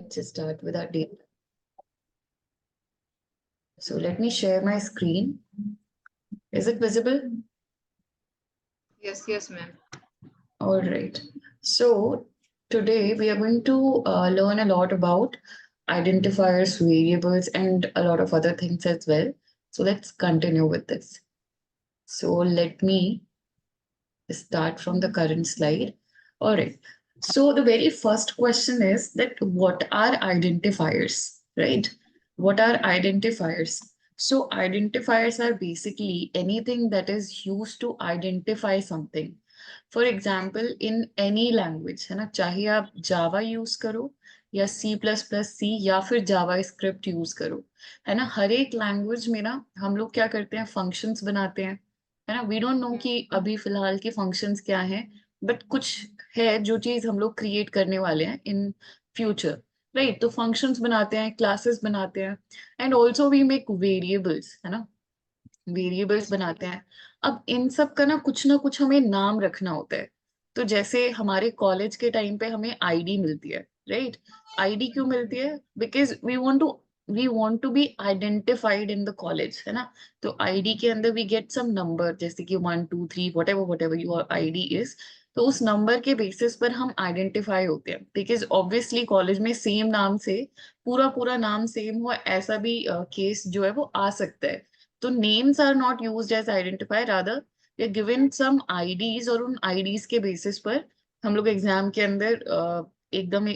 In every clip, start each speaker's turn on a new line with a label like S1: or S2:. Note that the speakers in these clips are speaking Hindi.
S1: Let's just start with our data. So let me share my screen. Is it visible?
S2: Yes, ma'am.
S1: All right. So today we are going to learn a lot about identifiers, variables, and a lot of other things as well. So let's continue with this. So let me start from the current slide. All right. So the very first question is that what are identifiers, right? What are identifiers? So identifiers are basically anything that is used to identify something. For example in any language है ना, चाहे आप जावा यूज करो या C++, या फिर जावा स्क्रिप्ट यूज करो, है ना, हर एक लैंग्वेज में ना हम लोग क्या करते हैं, फंक्शंस बनाते हैं, है ना. वी डोंट नो कि अभी फिलहाल के फंक्शंस क्या हैं, बट कुछ है जो चीज हम लोग क्रिएट करने वाले हैं इन फ्यूचर, राइट. तो फंक्शंस बनाते हैं, क्लासेस बनाते हैं, and also we make variables, है ना, वेरिएबल्स बनाते हैं. अब इन सब का ना कुछ हमें नाम रखना होता है. तो जैसे हमारे कॉलेज के टाइम पे हमें आईडी मिलती है, राइट. आईडी क्यों मिलती है? Because we want to be identified in the college, है ना. तो आईडी के अंदर वी गेट सम नंबर, जैसे कि 1 2 3 what ever your ID is. तो उस नंबर के बेसिस पर हम आइडेंटिफाई होते हैं, बिकॉज ऑब्वियसली कॉलेज में सेम नाम से पूरा पूरा नाम सेम हो, ऐसा भी केस जो है वो आ सकता है. तो names are not used as identifier, rather we are given some IDs, और उन IDs के बेसिस पर हम लोग एग्जाम के अंदर एकदम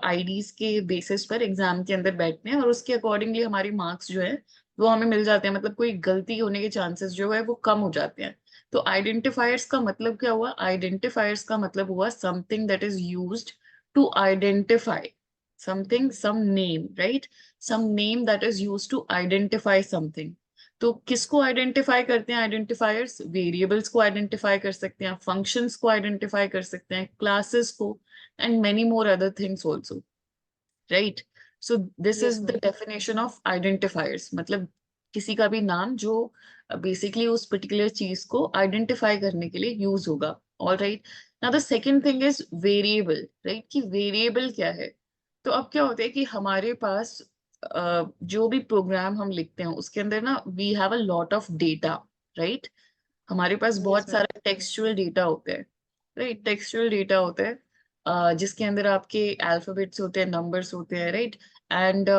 S1: IDs के बेसिस पर एग्जाम के अंदर बैठते हैं, और उसके अकॉर्डिंगली हमारी मार्क्स जो है वो हमें मिल जाते हैं. मतलब कोई गलती होने के चांसेस जो है वो कम हो जाते हैं. तो आइडेंटिफायर्स का मतलब क्या हुआ? आइडेंटिफायर्स का मतलब हुआ something that is used to identify something, some name, right? Some name that is used to identify something. तो किसको आइडेंटिफाई करते हैं आइडेंटिफायर्स? वेरिएबल्स को आइडेंटिफाई कर सकते हैं, फंक्शंस को आइडेंटिफाई कर सकते हैं, क्लासेस को, and many more other things also, right. So this is
S2: Yes,
S1: the
S2: ma'am.
S1: Definition of identifiers. मतलब किसी का भी नाम जो बेसिकली उस पर्टिकुलर चीज को आइडेंटिफाई करने के लिए यूज होगा. All right. Now the second thing is variable, right. कि वेरिएबल क्या है? तो अब क्या होता है कि हमारे पास जो भी प्रोग्राम हम लिखते हैं उसके अंदर ना we have a lot of data, right. हमारे पास
S2: Yes,
S1: बहुत
S2: ma'am.
S1: सारा टेक्सचुअल डेटा होता है, राइट. टेक्सचुअल डेटा होता है जिसके अंदर आपके अल्फाबेट्स होते हैं, नंबर्स होते हैं, right. And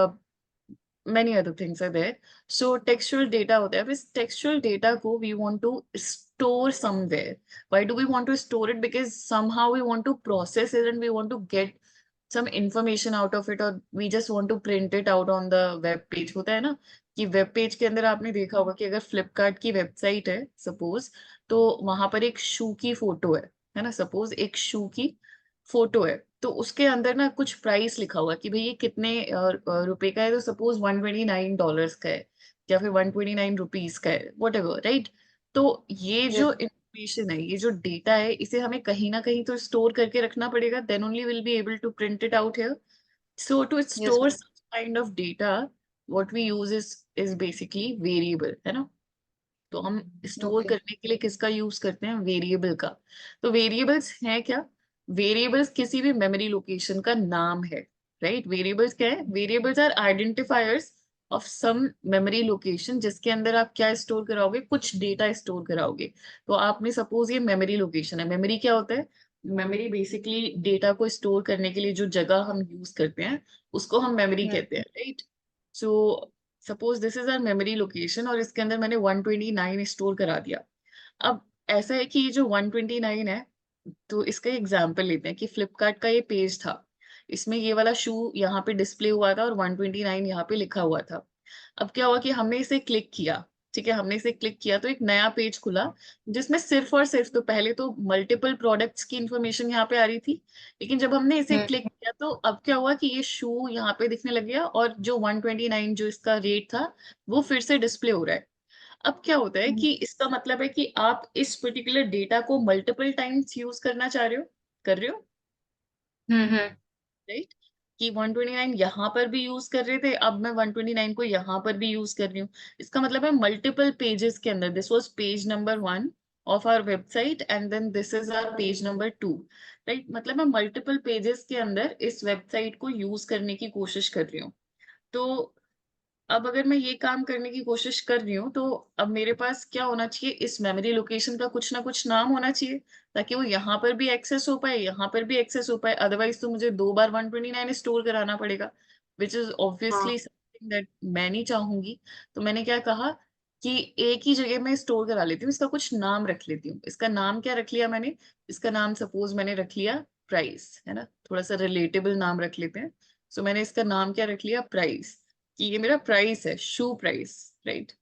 S1: many other things are there. So textual data होता है. अब इस textual data को we want to store somewhere. Why do we want to store it? Because somehow we want to process it and we want to get some information out of it, or we just want to print it out on the web page. होता है ना कि वेब पेज के अंदर आपने देखा होगा कि अगर फ्लिपकार्ट की वेबसाइट है सपोज, तो वहां पर एक शू की फोटो है ना, सपोज एक शू की फोटो है, तो उसके अंदर ना कुछ प्राइस लिखा हुआ कि भाई ये कितने रुपए का है. तो सपोज $129 का है, या फिर ₹129 का है, वट एवर, राइट. तो ये जो
S2: Yes,
S1: इंफॉर्मेशन है, ये जो डेटा है, इसे हमें कहीं ना कहीं तो स्टोर करके रखना पड़ेगा. Then only will be able to print it out here. So to
S2: yes,
S1: store
S2: ma'am.
S1: Such kind of data, what we use is basically variable, है ना. तो हम स्टोर
S2: Okay.
S1: करने के लिए किसका यूज करते हैं? वेरिएबल का. तो वेरिएबल्स हैं क्या? वेरिएबल्स किसी भी मेमोरी लोकेशन का नाम है, राइट. वेरिएबल्स क्या है? Variables are identifiers of some memory location, जिसके अंदर आप क्या स्टोर कराओगे? कुछ डेटा स्टोर कराओगे. तो आपने सपोज ये मेमोरी लोकेशन है. मेमोरी क्या होता है? मेमोरी बेसिकली डेटा को स्टोर करने के लिए जो जगह हम यूज करते हैं उसको हम मेमोरी
S2: Hmm.
S1: कहते हैं, right. So suppose this is our memory location, और इसके अंदर मैंने 129 स्टोर करा दिया. अब ऐसा है कि ये जो 129 है, तो इसका एग्जाम्पल लेते हैं कि फ्लिपकार्ट का ये पेज था, इसमें ये वाला शू यहाँ पे डिस्प्ले हुआ था और 129 यहाँ पे लिखा हुआ था. अब क्या हुआ कि हमने इसे क्लिक किया, ठीक है, हमने इसे क्लिक किया तो एक नया पेज खुला, जिसमें सिर्फ और सिर्फ, तो पहले तो मल्टीपल प्रोडक्ट्स की इंफॉर्मेशन यहाँ पे आ रही थी, लेकिन जब हमने इसे
S2: Hmm.
S1: क्लिक किया तो अब क्या हुआ कि ये शू यहाँ पे दिखने लग गया, और जो 129 जो इसका रेट था वो फिर से डिस्प्ले हो रहा है. अब क्या होता है
S2: Hmm.
S1: कि इसका मतलब है कि आप इस पर्टिकुलर डेटा को मल्टीपल टाइम्स यूज करना चाह रहे हो, कर रहे हो,
S2: Hmm.
S1: राइट. कि 129 यहाँ पर भी यूज कर रहे थे, अब मैं 129 को यहाँ पर भी यूज कर रही हूँ. इसका मतलब है मल्टीपल पेजेस के अंदर, this was page number 1, of our website and then this is our page number 2, right? मतलब मैं multiple pages के अंदर इस website को use करने की कोशिश कर रही हूँ। तो अब अगर मैं ये काम करने की कोशिश कर रही हूँ तो अब मेरे पास क्या होना चाहिए, इस मेमोरी लोकेशन का कुछ ना कुछ नाम होना चाहिए ताकि वो यहाँ पर भी एक्सेस हो पाए, यहाँ पर भी एक्सेस हो पाए। अदरवाइज तो मुझे 2 बार 129 स्टोर कराना पड़ेगा, विच इज
S2: हाँ
S1: ऑब्वियसली समथिंग दैट मैं नहीं चाहूंगी। तो मैंने क्या कहा कि एक ही जगह में स्टोर करा लेती हूँ, इसका कुछ नाम रख लेती हूँ। इसका नाम क्या रख लिया मैंने, इसका नाम सपोज मैंने रख लिया प्राइस, है ना, थोड़ा सा रिलेटेबल नाम रख लेते हैं। सो मैंने इसका नाम क्या रख लिया, प्राइस, कि ये मेरा प्राइस है, शू प्राइस, राइट।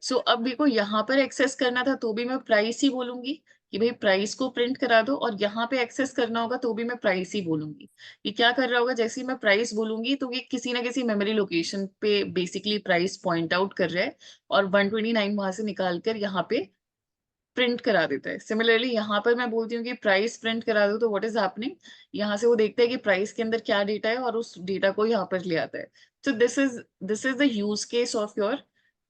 S1: सो अब मेरे को यहाँ पर एक्सेस करना था तो भी मैं प्राइस ही बोलूंगी कि भाई प्राइस को प्रिंट करा दो, और यहाँ पे एक्सेस करना होगा तो भी मैं प्राइस ही बोलूंगी। ये क्या कर रहा होगा, जैसे ही मैं प्राइस बोलूंगी तो ये किसी ना किसी मेमोरी लोकेशन पे बेसिकली प्राइस पॉइंट आउट कर रहा है और 129 वहां से निकाल कर यहाँ पे प्रिंट करा देता है। सिमिलरली यहाँ पर मैं बोलती हूँ कि प्राइस प्रिंट करा दो, तो व्हाट इज हैपनिंग, यहाँ से वो देखता है कि प्राइस के अंदर क्या डेटा है और उस डेटा को यहाँ पर ले आता है। तो this is the use case of your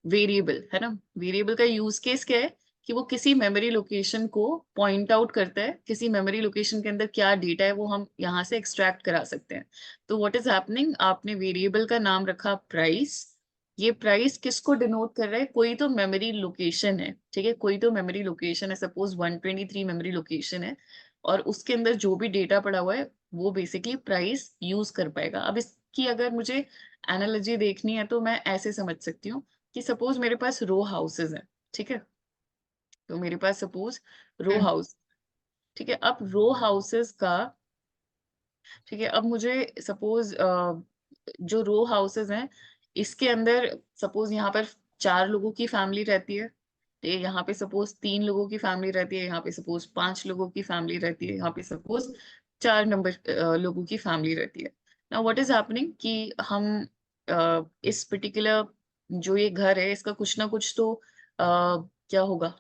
S1: variable, है ना। वेरिएबल का यूज केस क्या है कि वो किसी मेमोरी लोकेशन को पॉइंट आउट करता है, किसी मेमोरी लोकेशन के अंदर क्या डेटा है वो हम यहाँ से एक्सट्रैक्ट करा सकते हैं। तो व्हाट इज हैपनिंग, आपने वेरिएबल का नाम रखा प्राइस। ये प्राइस किसको डिनोट कर रहा है, कोई तो मेमोरी लोकेशन है, ठीक है, कोई तो मेमोरी लोकेशन है, सपोज 123 मेमोरी लोकेशन है और उसके अंदर जो भी डेटा पड़ा हुआ है वो बेसिकली प्राइस यूज कर पाएगा। अब इसकी अगर मुझे एनालॉजी देखनी है तो मैं ऐसे समझ सकती हूँ कि सपोज मेरे पास रो हाउसेज हैं, ठीक है, तो मेरे पास सपोज रो हाउस, ठीक है। अब रो हाउसेज का, ठीक है, अब मुझे सपोज जो रो हाउसेज हैं इसके अंदर सपोज यहाँ पर 4 लोगों की फैमिली रहती है, तो यहाँ पे सपोज 3 लोगों की फैमिली रहती है, यहाँ पे सपोज 5 लोगों की फैमिली रहती है, यहाँ पे सपोज 4 लोगों की फैमिली रहती है। नाउ व्हाट इज हैपनिंग कि हम इस पर्टिकुलर जो ये घर है इसका कुछ ना कुछ तो क्या होगा,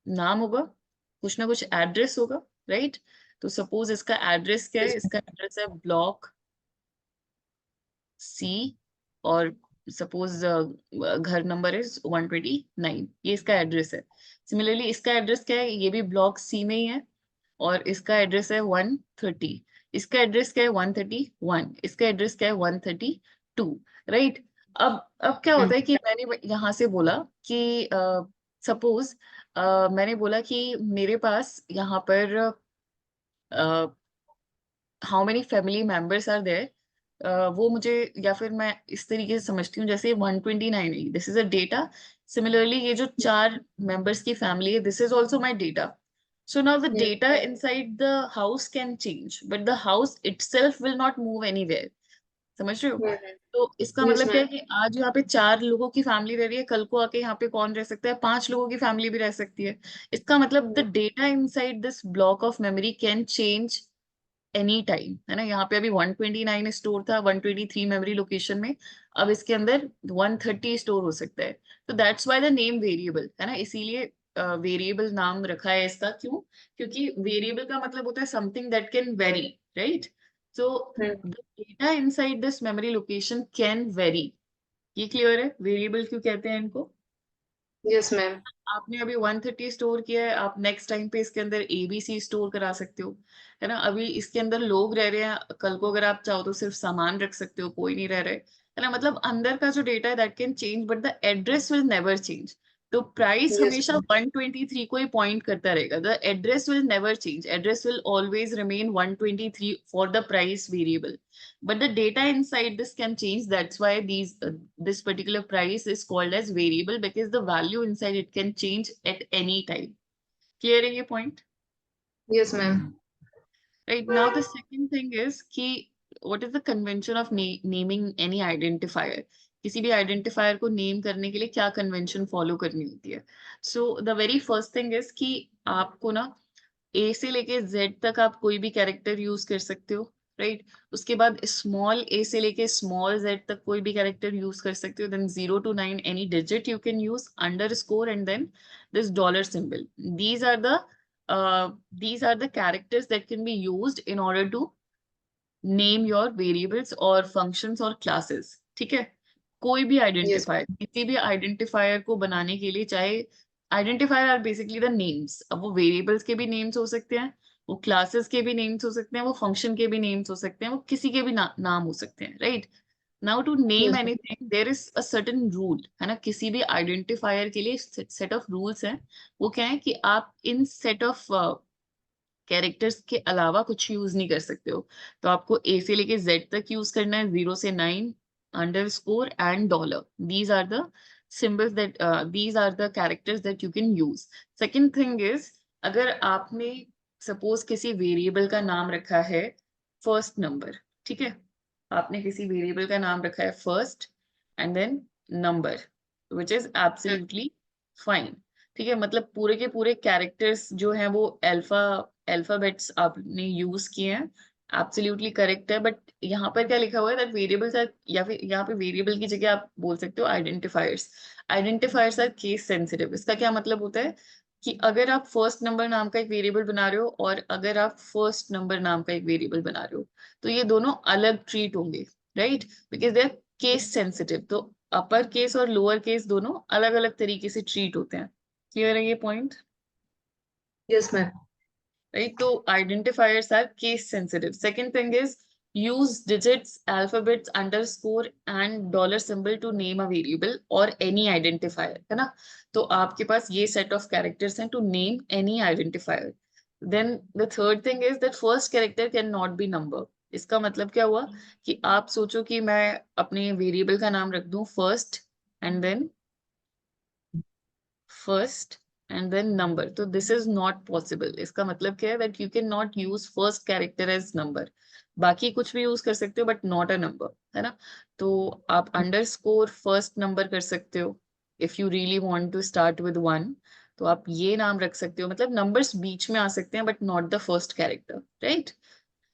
S1: नाम होगा, कुछ ना कुछ एड्रेस होगा, राइट। तो सपोज इसका एड्रेस क्या है, इसका एड्रेस है ब्लॉक सी, और सपोज घर नंबर इज 129, ये इसका एड्रेस है। सिमिलरली इसका एड्रेस क्या है, ये भी ब्लॉक सी में ही है और इसका एड्रेस है 130, इसका एड्रेस क्या है 131, इसका एड्रेस क्या है 132, राइट। अब क्या होता है कि मैंने यहाँ से बोला कि सपोज मैंने बोला कि मेरे पास यहाँ पर how many family members are there, वो मुझे, या फिर मैं इस तरीके से समझती हूँ जैसे 129 है, this is a data. Similarly ये जो 4 मेंबर्स की फैमिली है, this is also my data. So now the data inside the house can change but the house itself will not move anywhere, समझ रहे हो। तो इसका
S2: यस
S1: मतलब क्या
S2: मैम।
S1: है कि आज यहाँ पे 4 लोगों की फैमिली रह रही है, कल को आके यहाँ पे कौन रह सकता है, 5 लोगों की फैमिली भी रह सकती है। इसका मतलब the data inside this block of memory can change any time, है ना। यहाँ पे अभी 129 स्टोर था 123 मेमोरी लोकेशन में, अब इसके अंदर 130 स्टोर हो सकता है। तो that's why the name variable, है ना, इसीलिए वेरिएबल नाम रखा है इसका। क्यों, क्योंकि वेरिएबल का मतलब होता है something that can very, right. So the data inside this memory location can very. ये क्लियर है, वेरिएबल क्यों कहते हैं इनको।
S2: Yes ma'am.
S1: आपने अभी 130 स्टोर किया है, आप नेक्स्ट टाइम पे इसके अंदर एबीसी स्टोर करा सकते हो, है ना। अभी इसके अंदर लोग रह रहे हैं, कल को अगर आप चाहो तो सिर्फ सामान रख सकते हो, कोई नहीं रह रहे, है ना। मतलब अंदर का जो डेटा है that can change but the address will never change. तो प्राइस
S2: यस
S1: हमेशा 123 को ही पॉइंट करता रहेगा, the address will never change, address will always remain 123 for the price variable, but the data inside this can change. That's why this particular price is called as variable, because the value inside it can change at any time. Clear है ये point?
S2: Yes ma'am.
S1: Right, now the second thing is कि what is the convention of naming any identifier. किसी भी आइडेंटिफायर को नेम करने के लिए क्या कन्वेंशन फॉलो करनी होती है। So the very first thing is कि आपको ना ए से लेके जेड तक आप कोई भी कैरेक्टर यूज कर सकते हो, राइट। उसके बाद स्मॉल ए से लेके स्मॉल जेड तक कोई भी कैरेक्टर यूज कर सकते हो, then 0 to 9 any digit you can use, underscore and then this dollar symbol. these are the these are the characters that can be used in order to name your variables or functions or classes, ठीक है। कोई भी
S2: यस
S1: आइडेंटिफायर, किसी भी आइडेंटिफायर को बनाने के लिए, चाहे identifier are basically the names. अब वो वेरिएबल्स के भी नेम्स हो सकते हैं, वो क्लासेस के भी नेम्स हो सकते हैं, वो फंक्शन के भी नेम्स हो सकते हैं, वो किसी के भी नाम हो सकते हैं, right. Now to name
S2: Yes, ma'am.
S1: Anything there is a certain rule, है ना। किसी भी आइडेंटिफायर के लिए सेट ऑफ रूल्स हैं। वो क्या है कि आप इन सेट ऑफ कैरेक्टर्स के अलावा कुछ यूज नहीं कर सकते हो। तो आपको ए से लेके जेड तक यूज करना है, 0 से 9, underscore and dollar. These are the symbols that these are the characters that you can use. Second thing is, अगर आपने सपोज किसी वेरिएबल का नाम रखा है फर्स्ट नंबर, ठीक है, आपने किसी वेरिएबल का नाम रखा है first and then number, which is absolutely fine. ठीक है, मतलब पूरे के पूरे कैरेक्टर्स जो हैं वो अल्फाबेट्स आपने यूज किए हैं, एब्सोल्युटली करेक्ट है। बट यहाँ पर क्या लिखा हुआ है दैट वेरिएबल्स आर, या फिर यहाँ पे वेरिएबल की जगह आप बोल सकते हो identifiers. Identifiers are case sensitive. इसका क्या मतलब होता है कि अगर आप फर्स्ट नंबर नाम का एक वेरिएबल बना रहे हो और अगर आप फर्स्ट नंबर नाम का एक वेरिएबल बना रहे हो, तो ये दोनों अलग ट्रीट होंगे, right, because they are case sensitive. तो अपर केस और लोअर केस दोनों अलग अलग तरीके से ट्रीट होते हैं। क्लियर है ये पॉइंट,
S2: Yes, ma'am.
S1: राइट। तो identifiers are case sensitive. Second thing is, use digits, alphabets, underscore and dollar symbol to name a variable or any identifier, है ना। तो आपके पास ये set of characters हैं to name any identifier. Then the third thing is that first character cannot be number. इसका मतलब क्या हुआ कि आप सोचो कि मैं अपने वेरिएबल का नाम रख दूं first and then first and then number, तो दिस इज नॉट पॉसिबल। इसका मतलब क्या है that you can not use first character as number. बाकी कुछ भी यूज कर सकते हो बट नॉट अ नंबर, है ना। तो आप अंडरस्कोर फर्स्ट नंबर कर सकते हो if you really want to start with 1। तो आप ये नाम रख सकते हो, मतलब नंबर्स बीच में आ सकते हैं but not the first character, right.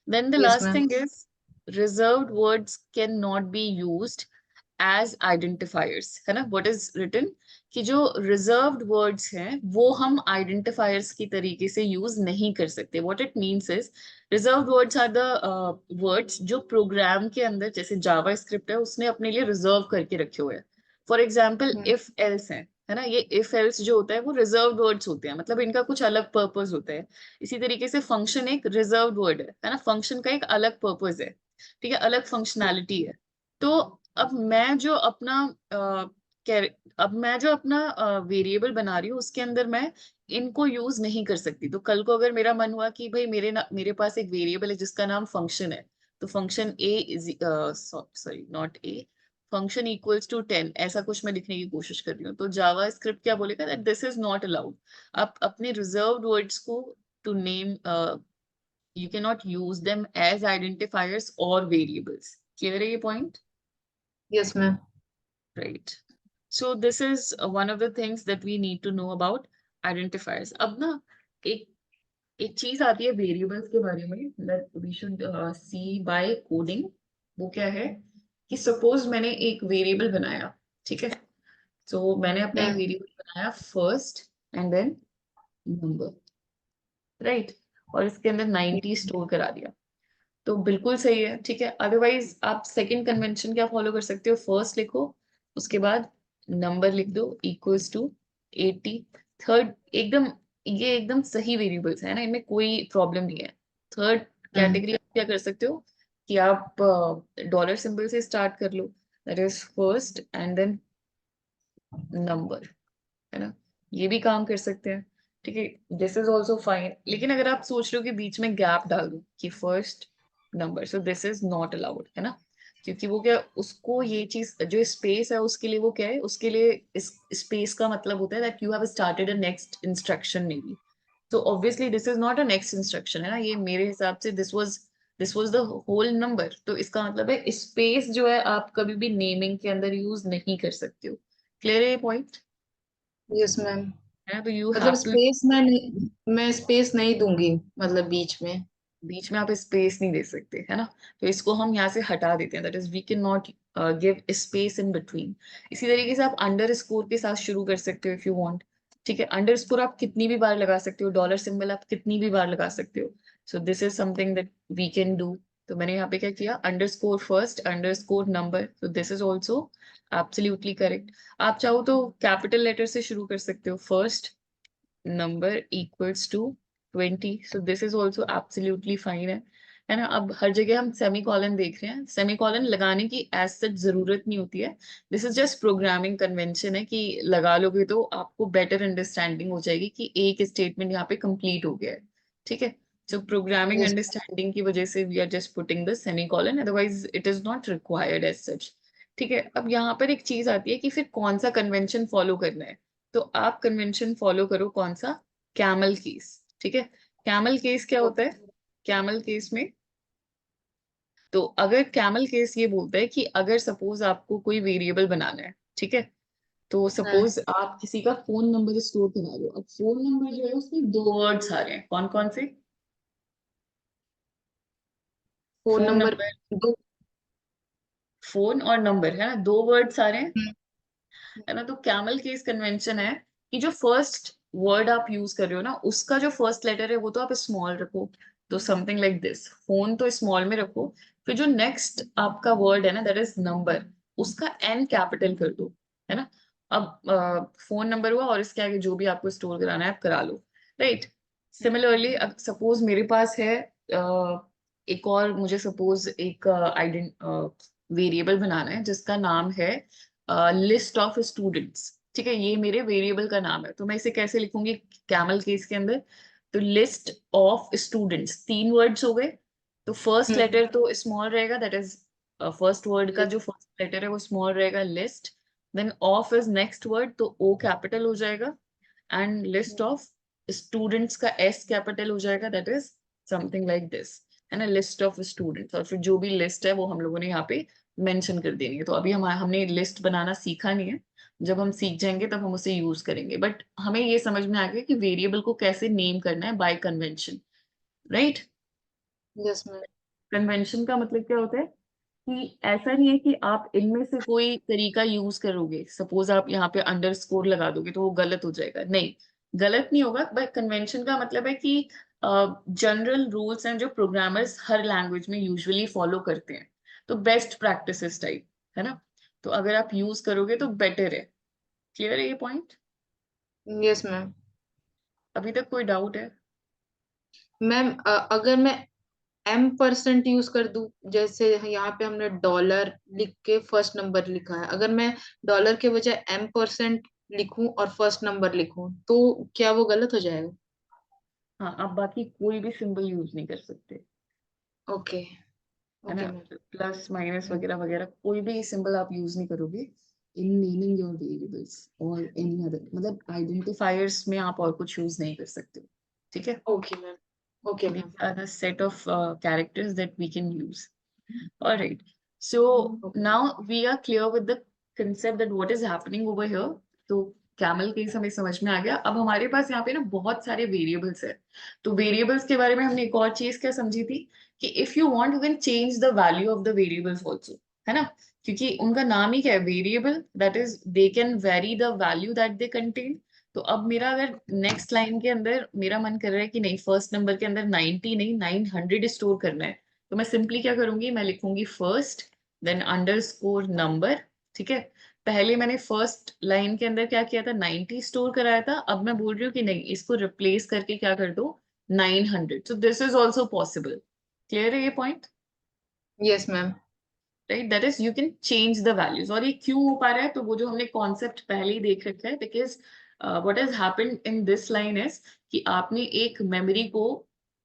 S1: Then the
S2: Yes,
S1: last
S2: ma'am.
S1: thing is, reserved words cannot be used as identifiers, है ना। What is written कि जो reserved words हैं वो हम identifiers की तरीके से use नहीं कर सकते। What it means is, reserved words are the words जो program के अंदर, जैसे JavaScript है उसने अपने लिए reserve करके रखे हुए हैं। For example, if else है ना, ये if else जो होता है वो reserved words होते हैं, मतलब इनका कुछ अलग पर्पस होता है। इसी तरीके से फंक्शन एक रिजर्व वर्ड है ना, फंक्शन का एक अलग पर्पस है, ठीक है, अलग फंक्शनैलिटी है। तो अब मैं जो अपना अब मैं जो अपना वेरिएबल बना रही हूँ उसके अंदर मैं इनको यूज नहीं कर सकती। तो कल को अगर मेरा मन हुआ कि भाई मेरे पास एक वेरिएबल है जिसका नाम फंक्शन है, तो function a is, sorry not a, function equals to 10, ऐसा कुछ मैं लिखने की कोशिश कर रही हूँ, तो जावा स्क्रिप्ट क्या बोलेगा that this is not allowed. आप अपने रिजर्व्ड वर्ड्स को to name, you cannot use them as identifiers or variables. Clear है ये point?
S2: Yes, ma'am.
S1: Right. So this is one of the things that we need to know about identifiers. अब ना एक एक चीज आती है वेरिएबल्स के बारे में that we should see by coding। वो क्या है कि सपोज मैंने एक वेरिएबल बनाया, ठीक है। तो मैंने अपना एक वेरिएबल बनाया first and then number, right, और इसके अंदर 90 स्टोर करा दिया, तो बिल्कुल सही है, ठीक है। अदरवाइज आप सेकंड कन्वेंशन क्या फॉलो कर सकते हो, फर्स्ट लिखो, उसके बाद नंबर लिख दो इक्वल्स टू 80। थर्ड एकदम, ये एकदम सही वेरिएबल्स है ना, इनमें कोई प्रॉब्लम नहीं है। थर्ड कैटेगरी आप क्या कर सकते हो कि आप डॉलर सिंबल से स्टार्ट कर लो, that is first and then number, है ना, ये भी काम कर सकते हैं, ठीक है। This is also fine. लेकिन अगर आप सोच रहे हो कि बीच में गैप डाल दो कि first number, so this is not allowed, है ना। क्योंकि वो क्या, उसको ये चीज जो स्पेस है उसके लिए, वो क्या है, उसके लिए इस स्पेस का मतलब होता है that you have started a next instruction may be. तो obviously this is not a next instruction, है ना, ये मेरे हिसाब से this was the whole number. तो इसका मतलब है स्पेस जो है आप कभी भी नेमिंग के अंदर यूज नहीं कर सकते हो। क्लियर है ये पॉइंट,
S2: Yes, ma'am.
S1: है। तो यू
S2: मतलब
S1: हैव टू,
S2: स्पेस मैं स्पेस नहीं दूंगी, मतलब बीच में।
S1: बीच में आप स्पेस नहीं दे सकते, है ना। तो इसको हम यहाँ से हटा देते हैं, that is we can not give space in between. इसी तरीके से आप अंडर स्कोर के साथ शुरू कर सकते हो इफ यू वांट, ठीक है। अंडर स्कोर आप कितनी भी बार लगा सकते हो, डॉलर सिंबल आप कितनी भी बार लगा सकते हो। So this is something that we can do. तो मैंने यहाँ पे क्या किया, अंडरस्कोर फर्स्ट अंडरस्कोर नंबर, तो this is also absolutely correct. आप चाहो तो कैपिटल लेटर से शुरू कर सकते हो, first number equals to 20, so this is also absolutely fine है ना। अब हर जगह हम सेमी कॉलन देख रहे हैं, सेमी कॉलन लगाने की एज सच जरूरत नहीं होती है, this is just programming convention है कि लगा लोगे तो आपको बेटर अंडरस्टैंडिंग हो जाएगी कि एक स्टेटमेंट यहाँ पे कंप्लीट हो गया है, ठीक है। So programming
S2: यस
S1: understanding की वजह से we are just putting the semicolon, otherwise it is not required as such। ठीक है, अब यहाँ पर एक चीज आती है कि फिर कौन सा कन्वेंशन फॉलो करना है। तो आप कन्वेंशन फॉलो करो कौन सा, कैमल केस, ठीक है। कैमल केस क्या होता है, कैमल केस में, तो अगर कैमल केस ये बोलता है कि अगर सपोज आपको कोई वेरिएबल बनाना है, ठीक है, तो सपोज आप किसी का फोन नंबर स्टोर करा रहे हो, अब फोन नंबर जो है उसमें दो वर्ड्स आ रहे हैं, कौन कौन से,
S2: फोन
S1: फोन
S2: नंबर
S1: नंबर,
S2: दो।
S1: फोन और नंबर है ना, दो वर्ड्स आ रहे हैं,
S2: हम्म,
S1: है ना। तो कैमल केस कन्वेंशन है कि जो फर्स्ट वर्ड आप यूज कर रहे हो ना, उसका जो फर्स्ट लेटर है वो तो आप स्मॉल रखो, तो समथिंग लाइक दिस, फोन तो स्मॉल में रखो, फिर जो नेक्स्ट आपका वर्ड है ना दैट इज नंबर, उसका एन कैपिटल कर दो, है ना। अब फोन नंबर हुआ और इसके आगे जो भी आपको स्टोर कराना है आप करा लो, राइट। सिमिलरली सपोज मेरे पास है एक और, मुझे सपोज एक वेरिएबल बनाना है जिसका नाम है लिस्ट ऑफ स्टूडेंट्स, ठीक है, ये मेरे वेरिएबल का नाम है, तो मैं इसे कैसे लिखूंगी कैमल केस के अंदर, तो लिस्ट ऑफ स्टूडेंट्स, तीन वर्ड्स हो गए, तो फर्स्ट
S2: हम्म,
S1: लेटर तो स्मॉल रहेगा, दैट इज फर्स्ट वर्ड का
S2: yes,
S1: जो फर्स्ट लेटर है वो स्मॉल रहेगा, list, then of is next word तो ओ कैपिटल हो जाएगा, एंड लिस्ट ऑफ स्टूडेंट्स का एस कैपिटल हो जाएगा, that is something like this, है ना, लिस्ट ऑफ स्टूडेंट्स, और फिर जो भी लिस्ट है वो हम लोगों ने यहाँ पे मेंशन कर देनी है। तो अभी हमने लिस्ट बनाना सीखा नहीं है, जब हम सीख जाएंगे तब हम उसे यूज करेंगे, बट हमें ये समझ में आ गया कि वेरिएबल को कैसे नेम करना है bye convention, right.
S2: yes ma'am.
S1: Convention का मतलब क्या होता है कि ऐसा नहीं है कि आप इनमें से कोई तरीका यूज करोगे, सपोज आप यहाँ पे अंडरस्कोर लगा दोगे तो वो गलत हो जाएगा, नहीं, गलत नहीं होगा, बट कन्वेंशन का मतलब है कि जनरल रूल्स हैं जो प्रोग्रामर्स हर लैंग्वेज में यूजुअली फॉलो करते हैं, तो बेस्ट प्रैक्टिसेस टाइप, है ना। तो अगर आप यूज करोगे तो बेटर है। क्लियर है ये पॉइंट,
S2: यस मैम।
S1: अभी तक कोई डाउट है।
S2: मैम अगर मैं M% यूज कर दूं, जैसे यहाँ पे हमने डॉलर लिख के फर्स्ट नंबर लिखा है, अगर मैं डॉलर के बजाय M% लिखूं और फर्स्ट नंबर लिखूं तो क्या वो गलत हो जाएगा?
S1: हाँ, आप बाकी कोई भी सिंबल यूज नहीं कर सकते,
S2: ओके।
S1: है
S2: ओके
S1: ना,
S2: मैम।
S1: प्लस माइनस वगैरह वगैरह कोई भी सिंबल आप यूज नहीं करोगे इन नेमिंग योर वेरिएबल्स और एनी अदर, मतलब आइडेंटिफायर्स में आप और कुछ यूज नहीं कर सकते हो, ठीक है।
S2: Okay ma'am. Okay ma'am.
S1: These are the set of characters that we can use. All right. So now we are clear with the concept that what is happening over here. तो कैमल केस हमें समझ में आ गया। अब हमारे पास यहाँ पे ना बहुत सारे वेरिएबल्स है, तो वेरिएबल्स के बारे में हमने एक और चीज क्या समझी थी कि if you want you can change the value of the variables also, है ना, क्योंकि उनका नाम ही क्या है, variable, that is they can very the value that they contain. तो अब मेरा अगर नेक्स्ट लाइन के अंदर मेरा मन कर रहा है कि नहीं फर्स्ट नंबर के अंदर 90 नहीं 900 स्टोर करना है, तो मैं सिंपली क्या करूंगी, मैं लिखूंगी फर्स्ट देन अंडरस्कोर नंबर, ठीक है। पहले मैंने फर्स्ट लाइन के अंदर क्या किया था, 90 स्टोर कराया था, अब मैं बोल रही हूँ कि नहीं इसको रिप्लेस करके क्या कर दो, 900, सो this is also possible. Clear है ये point,
S2: yes ma'am.
S1: Right, that is you can change the values. और ये क्यों हो पा रहा है, तो वो जो हमने कॉन्सेप्ट पहले ही देख रखा है, because what has happened in this line is कि आपने एक मेमोरी को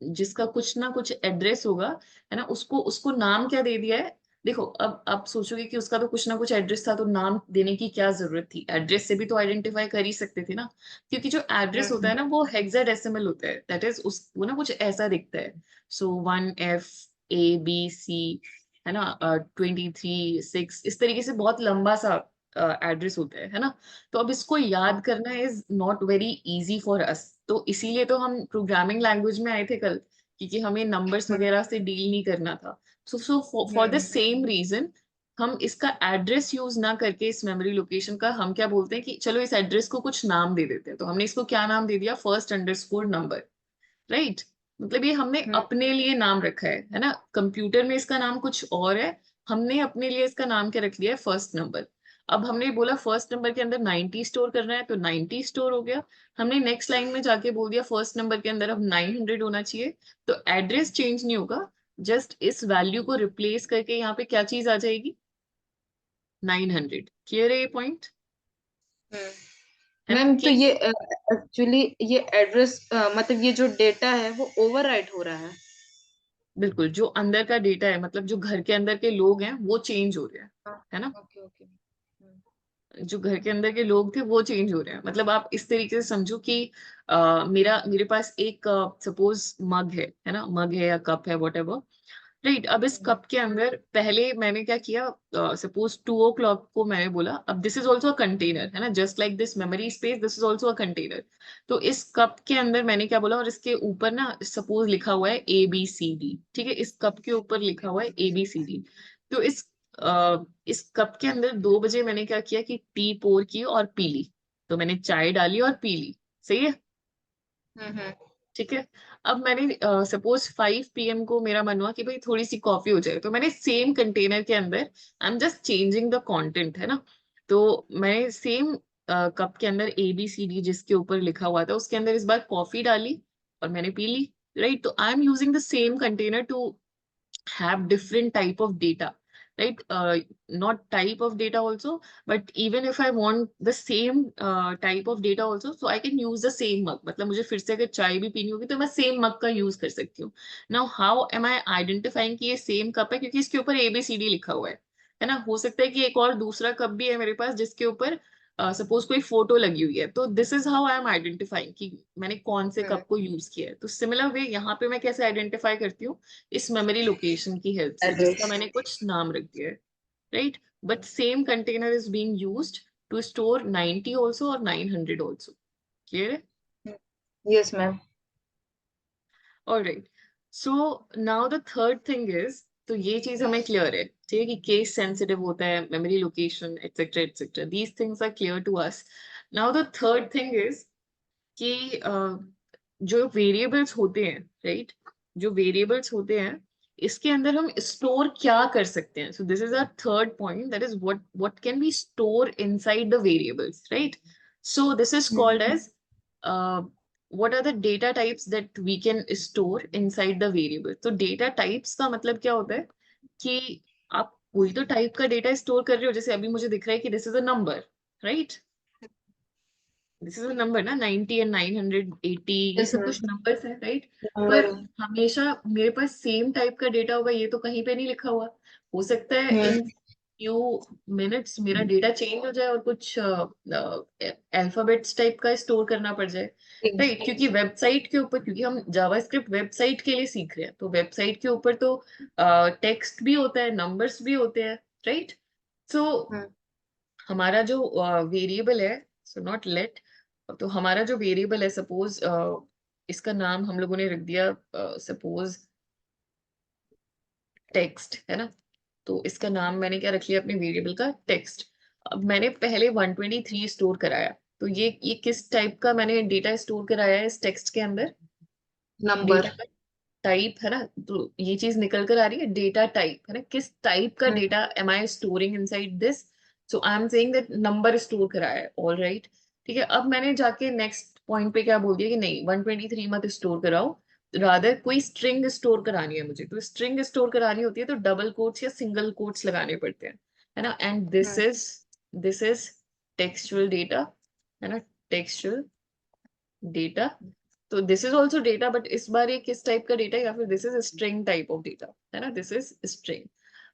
S1: जिसका कुछ ना कुछ एड्रेस होगा, है ना, उसको उसको नाम क्या दे दिया है। देखो अब आप सोचोगे कि उसका तो कुछ ना कुछ एड्रेस था, तो नाम देने की क्या जरूरत थी, एड्रेस से भी तो आइडेंटिफाई कर ही सकते थे ना, क्योंकि जो एड्रेस होता है ना वो हेक्साडेसिमल होता है, दैट इज उस वो ना कुछ ऐसा दिखता है, सो 1 FABC, है ना, 23 6, इस तरीके से बहुत लंबा सा एड्रेस होता है ना। तो अब इसको याद करना is not very easy for us, तो इसीलिए तो हम प्रोग्रामिंग लैंग्वेज में आए थे कल, क्योंकि हमें नंबर्स वगैरह से डील नहीं करना था। So for the same reason हम इसका एड्रेस यूज ना करके इस मेमोरी लोकेशन का हम क्या बोलते हैं कि चलो इस एड्रेस को कुछ नाम दे देते हैं, तो हमने इसको क्या नाम दे दिया, फर्स्ट अंडरस्कोर नंबर, राइट। मतलब ये हमने अपने लिए नाम रखा है ना। कंप्यूटर में इसका नाम कुछ और है, हमने अपने लिए इसका नाम क्या रख लिया है, फर्स्ट नंबर। अब हमने बोला फर्स्ट नंबर के अंदर 90 स्टोर करना है, तो 90 स्टोर हो गया। हमने नेक्स्ट लाइन में जाके बोल दिया फर्स्ट नंबर के अंदर अब 900 होना चाहिए। तो एड्रेस चेंज नहीं होगा, जस्ट इस वैल्यू को रिप्लेस करके यहाँ पे क्या चीज आ जाएगी, 900। क्लियर है ये पॉइंट, है ना
S2: मैम तो
S1: कि
S2: ये एक्चुअली ये एड्रेस मतलब ये जो डेटा है वो ओवरराइट हो रहा है।
S1: बिल्कुल जो अंदर का डेटा है, मतलब जो घर के अंदर के लोग हैं वो चेंज हो रहे हैं,
S2: हाँ,
S1: है ना।
S2: Okay okay.
S1: जो घर के अंदर के लोग थे वो चेंज हो रहे हैं। मतलब आप इस तरीके से समझो कि मेरे पास एक सपोज मग है ना, मग है या कप है, वट एवर। राइट, अब इस कप के अंदर पहले मैंने क्या किया, सपोज 2 o'clock को मैंने बोला अब this is also a container, है ना, just like this memory space this is also a container. तो इस कप के अंदर मैंने क्या बोला, और इसके ऊपर ना सपोज लिखा हुआ है ABCD, ठीक है, इस कप के ऊपर लिखा हुआ है ABCD। तो इस कप के अंदर 2 बजे मैंने क्या किया कि टी पोर की और पी ली। तो मैंने चाय डाली और पी ली, सही है,
S2: हम्म।
S1: ठीक है। अब मैंने सपोज 5 PM को मेरा मन हुआ कि भाई थोड़ी सी कॉफी हो जाए, तो मैंने सेम कंटेनर के अंदर I am just changing the content, है ना। तो मैंने सेम कप के अंदर ABCD जिसके ऊपर लिखा हुआ था उसके अंदर इस बार कॉफी डाली और मैंने पी ली। राइट, तो I am using the same container to have different type of data, right, not type of data also, but even if I want the same type of data also, so I can use the same mug। मतलब मुझे फिर से अगर चाय भी पीनी होगी तो मैं सेम मग का यूज कर सकती हूँ। Now how am I identifying कि ये सेम कप है, क्योंकि इसके ऊपर ABCD लिखा हुआ है ना। हो सकता है कि एक और दूसरा कप भी है मेरे पास जिसके ऊपर सपोज कोई फोटो लगी हुई है, तो this is how I am identifying कि मैंने कौन से कप को यूज किया है। तो सिमिलर वे यहाँ पे मैं कैसे आइडेंटिफाई करती हूँ, इस मेमोरी लोकेशन की हेल्प से, जिसका
S2: एड्रेस।
S1: मैंने कुछ नाम रख दिया है। Right, but same container is being used to store 90 also और 900 ऑल्सो। क्लियर है,
S2: yes ma'am.
S1: All right. So now the third thing is, तो ये चीज हमें क्लियर है, ठीक है, कि केस सेंसिटिव होता है, memory location etcetera etcetera, these things are clear to us. Now the third thing is कि जो वेरिएबल्स होते हैं, राइट, जो वेरिएबल्स होते हैं इसके अंदर हम स्टोर क्या कर सकते हैं। So this is our third point, that is what can be store inside the variables, right. So this is called as what are the data types that we can store inside the variable। तो डेटा टाइप्स का मतलब क्या होता है कि आप कोई तो टाइप का डेटा स्टोर कर रहे हो, जैसे अभी मुझे दिख रहा है कि this is a number, right, this is a number ना, 90 एंड 980, ये
S2: यस
S1: सब
S2: मैम।
S1: कुछ नंबर्स है, राइट। पर
S2: नंबर।
S1: हमेशा मेरे पास सेम टाइप का डेटा होगा ये तो कहीं पे नहीं लिखा हुआ। हो सकता है इन फ्यू मिनट्स मेरा डेटा चेंज हो जाए और कुछ अल्फाबेट्स टाइप का स्टोर करना पड़ जाए, राइट। क्योंकि वेबसाइट के ऊपर, क्योंकि हम जावास्क्रिप्ट वेबसाइट के लिए सीख रहे हैं, तो वेबसाइट के ऊपर तो टेक्स्ट भी होता है, नंबर्स भी होते हैं, राइट। सो हमारा जो वेरिएबल है, सो नॉट लेट, तो हमारा जो वेरिएबल है सपोज इसका नाम हम लोगों ने रख दिया सपोज टेक्स्ट, है ना। तो इसका नाम मैंने क्या रख लिया अपने वेरिएबल का, टेक्स्ट। अब मैंने पहले 123 स्टोर कराया, तो ये किस टाइप का मैंने डेटा स्टोर कराया है इस टेक्स्ट के अंदर, डेटा
S2: नंबर।
S1: का टाइप, है ना। तो ये चीज निकल कर आ रही है, डेटा टाइप, है ना, किस टाइप का data am I storing inside this. So I am saying that number store कराया है, ऑल राइट, ठीक है। अब मैंने जाके नेक्स्ट पॉइंट पे क्या बोल दिया कि नहीं 123 मत स्टोर कराओ, रादर कोई स्ट्रिंग स्टोर करानी है मुझे। तो स्ट्रिंग स्टोर करानी होती है तो डबल कोट्स या सिंगल कोट्स लगाने पड़ते हैं, है ना। And this is textual data, है ना, टेक्सचुअल डेटा। तो this is also data, but इस बार ये किस टाइप का डेटा है, या फिर this is string type of data, है ना, दिस इज स्ट्रिंग।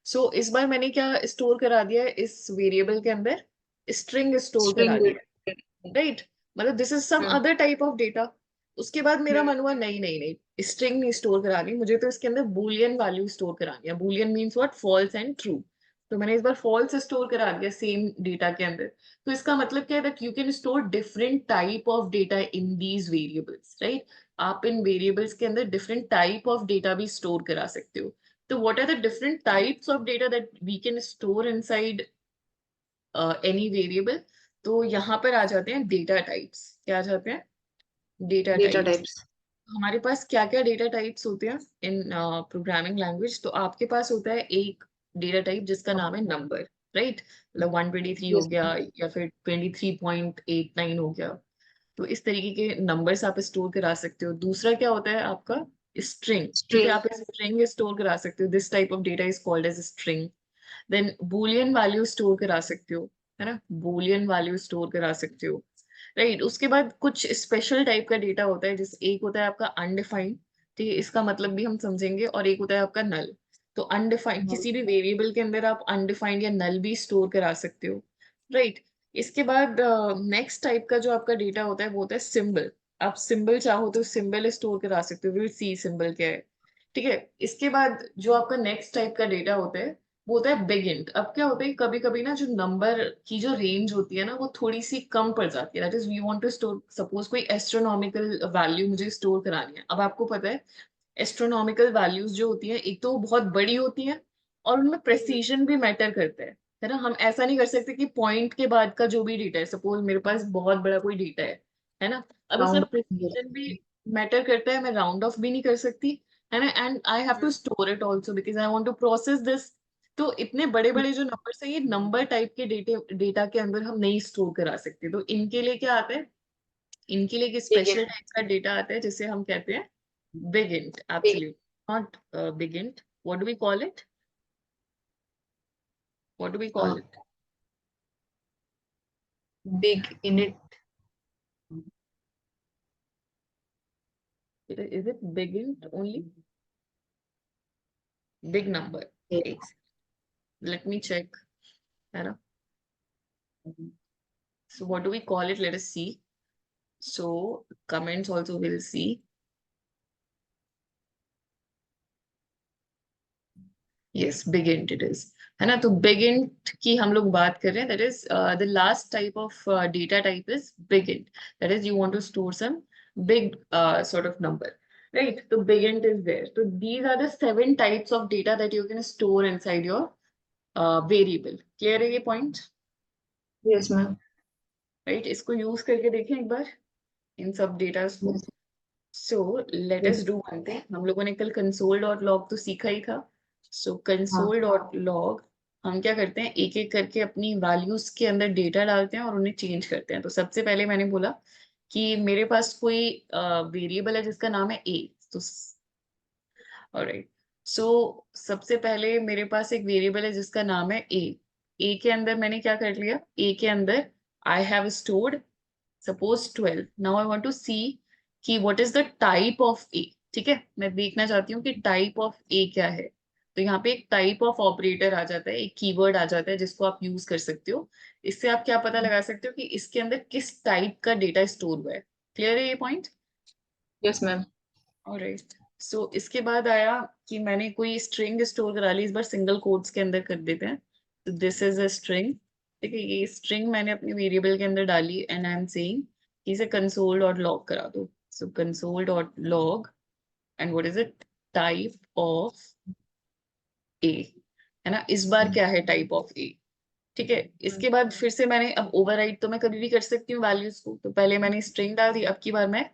S1: सो इस बार मैंने क्या स्टोर करा दिया है इस वेरिएबल के अंदर, स्ट्रिंग स्टोर करा
S2: स्ट्रिंग।
S1: दिया, राइट। मतलब this is some other type of data. उसके बाद मेरा मन हुआ नहीं नहीं नहीं, स्ट्रिंग नहीं स्टोर करानी मुझे, तो इसके अंदर बुलियन वैल्यू स्टोर करानी है। Boolean means what, false and true. तो मैंने इस बार फॉल्स स्टोर करा दिया सेम डेटा के अंदर। तो इसका मतलब क्या है, that you can store different type of data in these variables, right. आप इन वेरिएबल्स के अंदर डिफरेंट टाइप ऑफ डेटा भी स्टोर करा सकते हो। तो what are the different types of data that we can store inside any variable. तो यहाँ पर आ जाते हैं डेटा टाइप्स, क्या आ जाते हैं, डेटा
S2: डेटा
S1: टाइप्स।
S2: टाइप्स।
S1: हमारे पास क्या क्या डेटा टाइप्स होते हैं इन प्रोग्रामिंग लैंग्वेज? तो आपके पास होता है एक डेटा टाइप जिसका नाम है नंबर, राइट? मतलब 123 हो
S2: यस
S1: गया या फिर 23.89 हो गया। तो इस तरीके के नंबर्स आप स्टोर करा सकते हो। दूसरा क्या होता है आपका? स्ट्रिंग। ठीक है,
S2: स्ट्रिंग।
S1: आप स्ट्रिंग स्टोर करा सकते हो। This type of data is called as string. Then boolean value store करा सकते हो, है ना? बूलियन वैल्यू स्टोर करा सकते हो, राइट? उसके बाद कुछ स्पेशल टाइप का डेटा होता है, जिस एक होता है आपका अनडिफाइंड, ठीक है, इसका मतलब भी हम समझेंगे, और एक होता है आपका नल। तो अनडिफाइंड किसी भी वेरिएबल के अंदर आप अनडिफाइंड या नल भी स्टोर करा सकते हो, राइट? इसके बाद नेक्स्ट टाइप का जो आपका डेटा होता है वो होता है सिंबल। आप सिंबल चाहो तो सिंबल स्टोर करा सकते हो, विल सी सिंबल क्या है, ठीक है? इसके बाद जो आपका नेक्स्ट टाइप का डेटा होता है वो होता है बिग इंट। अब क्या होता है, कभी कभी ना जो नंबर की जो रेंज होती है ना वो थोड़ी सी कम पड़ जाती है। That is we want to store, suppose कोई एस्ट्रोनॉमिकल वैल्यू मुझे स्टोर करानी है। अब आपको पता है एस्ट्रोनॉमिकल वैल्यूज जो होती हैं एक तो वो बहुत बड़ी होती हैं और उनमें प्रेसिजन भी मैटर करता है ना? हम ऐसा नहीं कर सकते कि पॉइंट के बाद का जो भी डेटा है, सपोज मेरे पास बहुत बड़ा कोई डेटा है ना? अब इसमें
S2: राउंड।
S1: प्रेसिजन भी मैटर करता है, मैं राउंड ऑफ भी नहीं कर सकती, है ना? And I have to store it also because I want to process this. तो इतने बड़े बड़े जो नंबर्स है ये नंबर टाइप के डेटा के अंदर हम नहीं स्टोर करा सकते। तो इनके लिए क्या आता है, इनके लिए एक
S2: बिग
S1: स्पेशल टाइप का डेटा आता है जिसे हम कहते हैं big int.
S2: Big
S1: absolute not big int. What do we call it? What do we call it?
S2: Big in it.
S1: Is it big int only? Big number. एक let me check, है ना? So what do we call it? Let us see. So comments also will see. Yes, big int it is, है ना? तो big int की हम लोग बात कर रहे हैं. That is the last type of data type is big int. That is you want to store some big sort of number, right? So big int is there. So these are the 7 types of data that you can store inside your variable. Clear है ये point?
S2: Yes ma'am.
S1: Right? इसको यूज करके देखें एक बार इन सब डेटास को। So let us do one thing. हम लोगों ने कल कंसोल डॉट लॉग तो सीखा ही था। सो
S2: हाँ।
S1: कंसोल डॉट लॉग हम क्या करते हैं, एक एक करके अपनी वैल्यूज के अंदर डेटा डालते हैं और उन्हें चेंज करते हैं। तो सबसे पहले मैंने बोला कि मेरे पास कोई वेरिएबल है जिसका नाम है ए। तो ऑलराइट, सो सबसे पहले मेरे पास एक वेरिएबल है जिसका नाम है ए। ए के अंदर मैंने क्या कर लिया, ए के अंदर I have stored suppose 12। Now I want to see कि what is the type of a. ठीक है, मैं देखना चाहती हूँ कि टाइप ऑफ ए क्या है। तो यहाँ पे एक टाइप ऑफ ऑपरेटर आ जाता है, एक कीवर्ड आ जाता है जिसको आप यूज कर सकते हो। इससे आप क्या पता लगा सकते हो कि इसके अंदर किस टाइप का डेटा स्टोर हुआ है। क्लियर है ये पॉइंट?
S2: Yes ma'am.
S1: ऑलराइट, सो इसके बाद आया कि मैंने कोई स्ट्रिंग स्टोर करा ली। इस बार सिंगल कोट्स के अंदर कर देते हैं। तो दिस इज अ स्ट्रिंग। ठीक है, ये स्ट्रिंग मैंने अपने वेरिएबल के अंदर डाली एंड आई एम सेइंग इसे कंसोल डॉट लॉग करा दो। So console dot log and what is it, type of a, है ना? इस बार क्या है टाइप ऑफ ए। ठीक है, इसके बाद फिर से मैंने अब ओवरराइड तो मैं कभी भी कर सकती हूँ वैल्यूज को। तो पहले मैंने स्ट्रिंग डाल दी, अब की बार मैं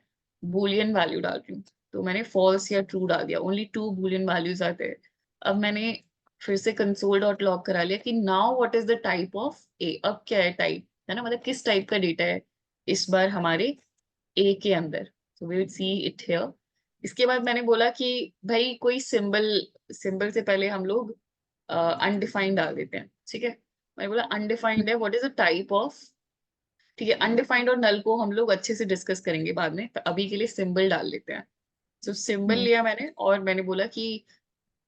S1: बूलियन वैल्यू डाल रही हूँ। तो मैंने फॉल्स या ट्रू डाल दिया, ओनली 2 बूलियन वैल्यूज आते हैं। अब मैंने फिर से कंसोल डॉट लॉग करा लिया कि now what is the type of a. अब क्या है टाइप, है ना? मतलब किस टाइप का डेटा है इस बार हमारे ए के अंदर। So we will see it here. इसके बाद मैंने बोला कि भाई कोई सिंबल, सिंबल से पहले हम लोग अनडिफाइंड डाल देते हैं। ठीक है, मैंने बोला अनडिफाइंड है, what is the type of. ठीक है, अनडिफाइंड और नल को हम लोग अच्छे से डिस्कस करेंगे बाद में, तो अभी के लिए सिंबल डाल लेते हैं। तो सिंबल लिया मैंने और मैंने बोला कि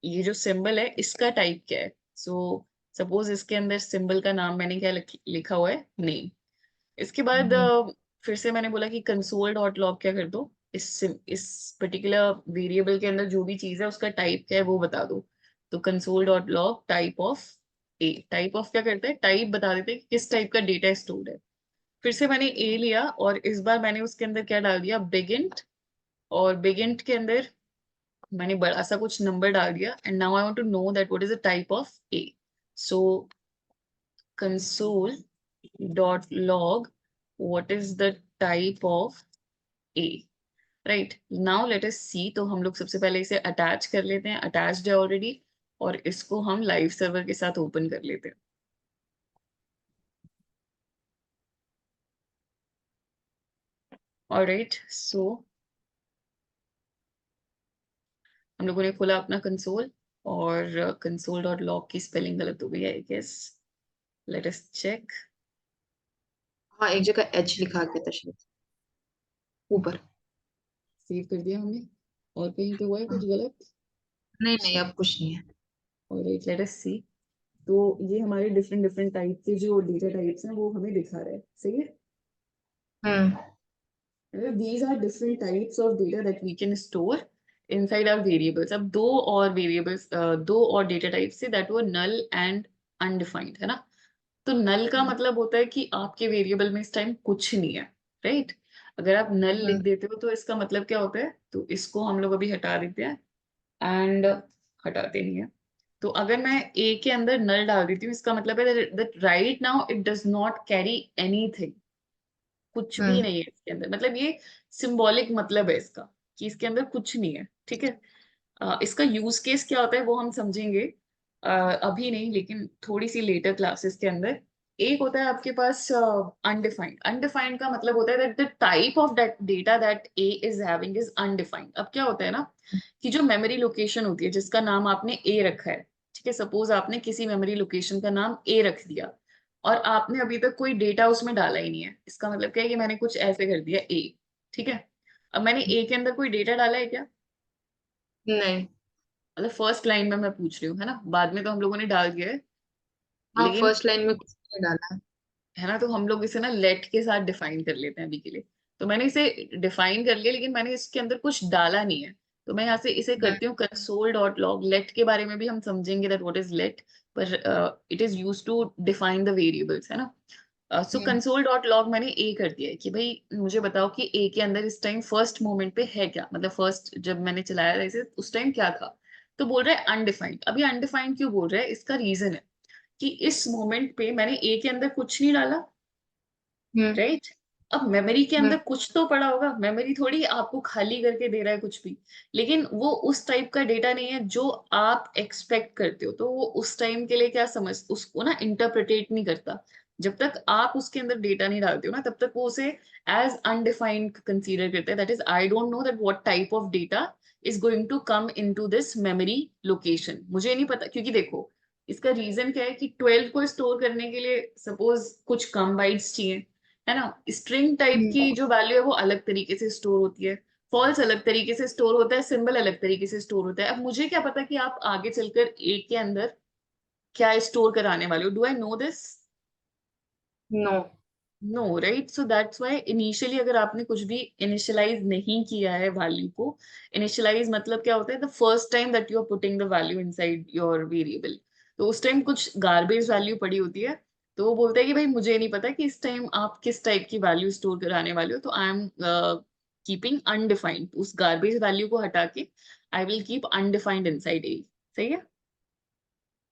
S1: ये जो सिंबल है इसका टाइप क्या है। सो सपोज इसके अंदर सिंबल का नाम मैंने क्या लिखा हुआ है, नेम। इसके बाद फिर से मैंने बोला कि कंसोल डॉट लॉग क्या कर दो, इस पर्टिकुलर वेरिएबल के अंदर जो भी चीज है उसका टाइप क्या है वो बता दो। तो console dot log type of A. Type of क्या करता है, टाइप बता देते हैं कि किस टाइप का डेटा स्टोर है। फिर से मैंने ए लिया और इस बार मैंने उसके अंदर क्या डाल दिया, बिगिंट। और बिगिंट के अंदर मैंने बड़ा सा कुछ नंबर डाल दिया and now I want to know that what is the type of a. So console dot log what is the type of a। Right now let us see. तो हम लोग सबसे पहले इसे अटैच कर लेते हैं, अटैच्ड है ऑलरेडी, और इसको हम लाइव सर्वर के साथ ओपन कर लेते हैं। ऑलराइट सो हम लोगों ने खोला अपना कंसोल, और कंसोल डॉट लॉग की स्पेलिंग गलत हो गई है I guess. Let us check.
S2: हाँ, एक जगह एच लिखा गया था शायद ऊपर।
S1: सेव कर दिया हमने, और कहीं पे हुआ है कुछ
S2: हाँ।
S1: गलत?
S2: नहीं नहीं, अब कुछ नहीं है।
S1: Alright let us see. तो ये हमारे डिफरेंट डिफरेंट टाइप के जो डेटा टाइप्स हैं वो हमें दिखा रहा है, सही है।
S2: हम्म।
S1: These are different types of data that we can store inside our variables. अब दो और variables, दो और data types थे that were null and undefined, है ना। तो null का मतलब होता है कि आपके variable में इस टाइम कुछ नहीं है, राइट। अगर आप null लिख
S2: हम्म।
S1: देते हो तो इसका मतलब क्या होता है, तो इसको हम लोग अभी हटा देते हैं, एंड हटाते नहीं है। तो अगर मैं a के अंदर null डाल देती हूँ, इसका मतलब है that right now it does not carry anything, कुछ भी
S2: हम्म।
S1: नहीं है इसके अंदर। मतलब ये सिंबॉलिक मतलब है इसका, कि इसके अंदर कुछ नहीं है, ठीक है। इसका यूज केस क्या होता है वो हम समझेंगे, अभी नहीं, लेकिन थोड़ी सी लेटर क्लासेस के अंदर। एक होता है आपके पास अनडिफाइंड। अनडिफाइंड का मतलब होता है that the type of that data that A is having is undefined. अब क्या होता है ना, कि जो मेमोरी लोकेशन होती है जिसका नाम आपने ए रखा है, ठीक है, सपोज आपने किसी मेमोरी लोकेशन का नाम ए रख दिया, और आपने अभी तक कोई डेटा उसमें डाला ही नहीं है, इसका मतलब क्या है कि मैंने कुछ ऐसे कर दिया ए, ठीक है। अब मैंने ए के अंदर कोई डेटा डाला है क्या?
S2: नहीं।
S1: मतलब फर्स्ट लाइन में मैं पूछ रही हूँ, है ना, बाद में तो हम लोगों ने डाल दिया है,
S2: हाँ,
S1: लेकिन
S2: फर्स्ट लाइन में कुछ नहीं डाला है।
S1: है ना, तो हम लोग इसे ना लेट के साथ डिफाइन कर लेते हैं अभी के लिए। तो मैंने इसे डिफाइन कर लिया, लेकिन मैंने इसके अंदर कुछ डाला नहीं है। तो मैं यहाँ से इसे
S2: हम्म।
S1: करती हूँ कंसोल डॉट लॉग। लेट के बारे में भी हम समझेंगे दैट व्हाट इज लेट, पर it is use to define the variables, है ना। So
S2: hmm.
S1: Console dot log मैंने ए कर दिया है कि भाई मुझे बताओ कि ए के अंदर इस टाइम फर्स्ट मोमेंट पे है क्या, मतलब फर्स्ट जब मैंने चलाया था इसे उस टाइम क्या था। तो बोल रहा है अनडिफाइंड। अभी अनडिफाइंड क्यों बोल रहा है, इसका रीजन है कि इस मोमेंट पे मैंने ए के अंदर कुछ नहीं डाला,
S2: हम्म।
S1: राइट। अब मेमोरी के
S2: हम्म।
S1: अंदर कुछ तो पड़ा होगा, मेमोरी थोड़ी आपको खाली करके दे रहा है कुछ भी, लेकिन वो उस टाइप का डेटा नहीं है जो आप एक्सपेक्ट करते हो। तो वो उस टाइम के लिए क्या समझ उसको ना इंटरप्रिटेट नहीं करता। जब तक आप उसके अंदर डेटा नहीं डालते हो ना, तब तक वो उसे एज अनडिफाइंड कंसीडर करता है। That is I don't know that what type of data is going to come into this memory location, मुझे नहीं पता। क्योंकि देखो इसका रीजन क्या है कि 12 को स्टोर करने के लिए सपोज कुछ कम बाइट्स चाहिए, है ना। स्ट्रिंग टाइप
S2: हम्म।
S1: की जो वैल्यू है वो अलग तरीके से स्टोर होती है, फॉल्स अलग तरीके से स्टोर होता है, सिंबल अलग तरीके से स्टोर होता है। अब मुझे क्या पता कि आप आगे चलकर ए के अंदर क्या स्टोर कराने वाले हो, do I know this?
S2: No.
S1: No, right. So that's why initially अगर आपने कुछ भी इनिशियलाइज नहीं किया है वैल्यू को, इनिशियलाइज मतलब क्या होता है, the first time that you are putting the value inside your variable, तो उस टाइम कुछ गार्बेज वैल्यू पड़ी होती है। तो वो बोलता है कि भाई मुझे नहीं पता कि इस टाइम आप किस टाइप की वैल्यू स्टोर कराने वाले हो, तो आई एम कीपिंग अनडिफाइंड। उस गार्बेज वैल्यू को हटा के I will keep undefined inside a, सही है।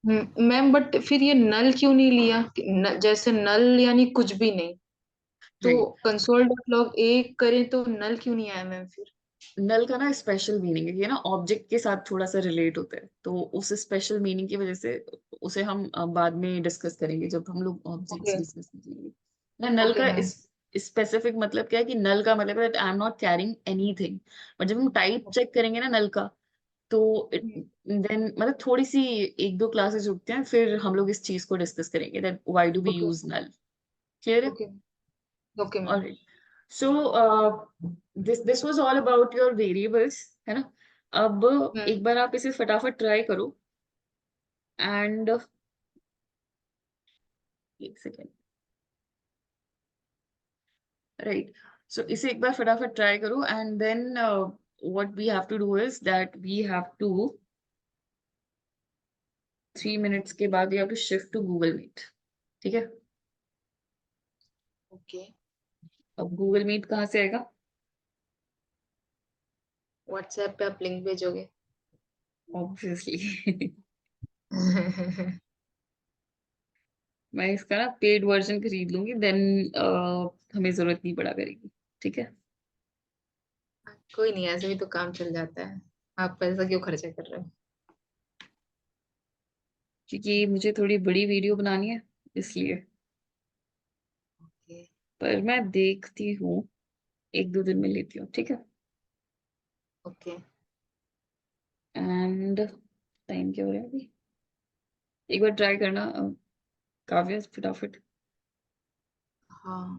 S2: मैम, बट फिर ये नल क्यों नहीं लिया जैसे नल यानी कुछ भी नहीं। तो
S1: राइट।
S2: कंसोल डॉट लॉग ए करें तो नल क्यों नहीं आया मैम फिर?
S1: नल का ना स्पेशल मीनिंग है, ये ना ऑब्जेक्ट के साथ थोड़ा सा रिलेट होता है, तो उस स्पेशल मीनिंग की वजह से उसे हम बाद में डिस्कस करेंगे जब हम लोग ऑब्जेक्ट्स
S2: ओके।
S1: डिस्कस करेंगे ना। नल
S2: ओके
S1: का
S2: मैम।
S1: इस स्पेसिफिक मतलब क्या है कि नल का मतलब है I am not carrying anything. But जब हम टाइप चेक करेंगे ना नल का, तो देन मतलब थोड़ी सी एक दो क्लासेस रुकते हैं, फिर हम लोग इस चीज को डिस्कस करेंगे that why do we
S2: okay.
S1: Use null. Clear है?
S2: Okay. Okay ma'am.
S1: Alright. So this was all about your variables, है ना। अब
S2: हम्म।
S1: एक बार आप इसे फटाफट ट्राई करो, एंड एक सेकेंड, राइट। सो इसे एक बार फटाफट ट्राई करो, and then what we have to do is that we have to 3 minutes के बाद you have to shift to Google Meet, ठीक है।
S2: ओके।
S1: अब Google Meet कहाँ से आएगा?
S2: व्हाट्सएप पे आप लिंक भेजोगे?
S1: ऑब्वियसली मैं इसका ना पेड वर्जन खरीद लूंगी, देन हमें जरूरत नहीं पड़ा करेगी, ठीक है।
S2: कोई नहीं, ऐसे भी तो काम चल जाता है। आप पैसा क्यों खर्चा कर रहे हो?
S1: क्योंकि मुझे थोड़ी बड़ी वीडियो बनानी है इसलिए।
S2: ओके।
S1: पर मैं देखती हूँ, एक दो दिन में लेती हूँ, ठीक है।
S2: ओके।
S1: एंड टाइम क्या हो रहा है अभी? एक बार ट्राई करना काव्य, फटाफट।
S2: हाँ।